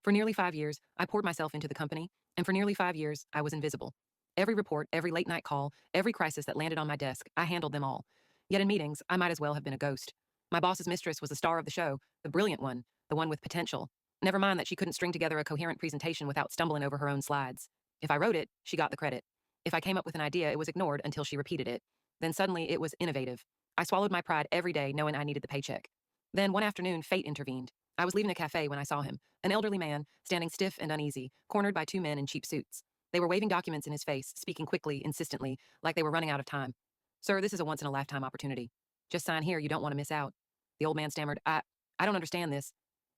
For nearly 5 years, I poured myself into the company, and for nearly 5 years, I was invisible. Every report, every late night call, every crisis that landed on my desk, I handled them all. Yet in meetings, I might as well have been a ghost. My boss's mistress was the star of the show, the brilliant one, the one with potential. Never mind that she couldn't string together a coherent presentation without stumbling over her own slides. If I wrote it, she got the credit. If I came up with an idea, it was ignored until she repeated it. Then suddenly, it was innovative. I swallowed my pride every day knowing I needed the paycheck. Then one afternoon, fate intervened. I was leaving a cafe when I saw him, an elderly man, standing stiff and uneasy, cornered by two men in cheap suits. They were waving documents in his face, speaking quickly, insistently, like they were running out of time. Sir, this is a once-in-a-lifetime opportunity. Just sign here, you don't want to miss out. The old man stammered, I don't understand this.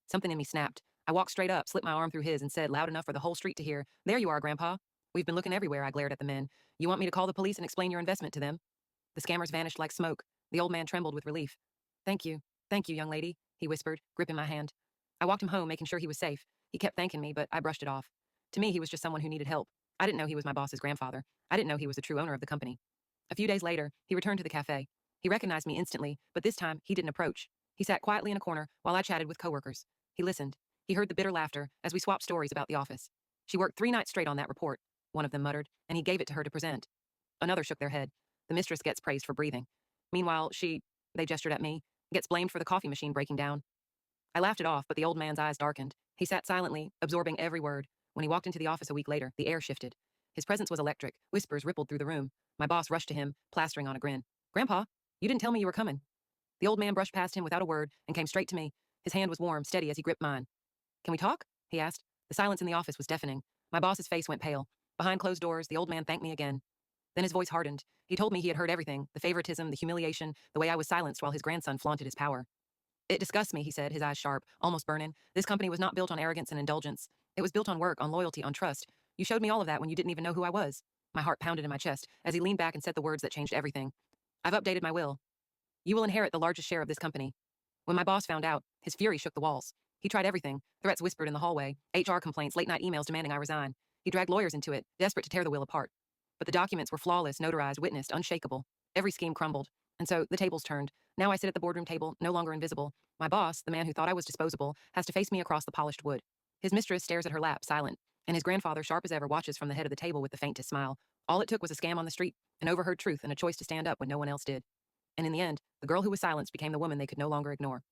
Something in me snapped. I walked straight up, slipped my arm through his, and said, loud enough for the whole street to hear, There you are, Grandpa. We've been looking everywhere, I glared at the men. You want me to call the police and explain your investment to them? The scammers vanished like smoke. The old man trembled with relief. Thank you, young lady, he whispered, gripping my hand. I walked him home, making sure he was safe. He kept thanking me, but I brushed it off. To me, he was just someone who needed help. I didn't know he was my boss's grandfather. I didn't know he was the true owner of the company. A few days later, he returned to the cafe. He recognized me instantly, but this time, he didn't approach. He sat quietly in a corner while I chatted with coworkers. He listened. He heard the bitter laughter as we swapped stories about the office. She worked 3 nights straight on that report, one of them muttered, and he gave it to her to present. Another shook their head. The mistress gets praised for breathing. Meanwhile, they gestured at me, gets blamed for the coffee machine breaking down. I laughed it off, but the old man's eyes darkened. He sat silently, absorbing every word. When he walked into the office a week later, the air shifted. His presence was electric. Whispers rippled through the room. My boss rushed to him, plastering on a grin. Grandpa, you didn't tell me you were coming. The old man brushed past him without a word and came straight to me. His hand was warm, steady as he gripped mine. Can we talk? He asked. The silence in the office was deafening. My boss's face went pale. Behind closed doors, the old man thanked me again. Then his voice hardened. He told me he had heard everything, the favoritism, the humiliation, the way I was silenced while his grandson flaunted his power. It disgusts me, he said, his eyes sharp, almost burning. This company was not built on arrogance and indulgence. It was built on work, on loyalty, on trust. You showed me all of that when you didn't even know who I was. My heart pounded in my chest as he leaned back and said the words that changed everything. I've updated my will. You will inherit the largest share of this company. When my boss found out, his fury shook the walls. He tried everything. Threats whispered in the hallway, HR complaints, late-night emails demanding I resign. He dragged lawyers into it, desperate to tear the will apart. But the documents were flawless, notarized, witnessed, unshakable. Every scheme crumbled. And so the tables turned. Now I sit at the boardroom table, no longer invisible. My boss, the man who thought I was disposable, has to face me across the polished wood. His mistress stares at her lap, silent. And his grandfather, sharp as ever, watches from the head of the table with the faintest smile. All it took was a scam on the street, an overheard truth, and a choice to stand up when no one else did. And in the end, the girl who was silenced became the woman they could no longer ignore.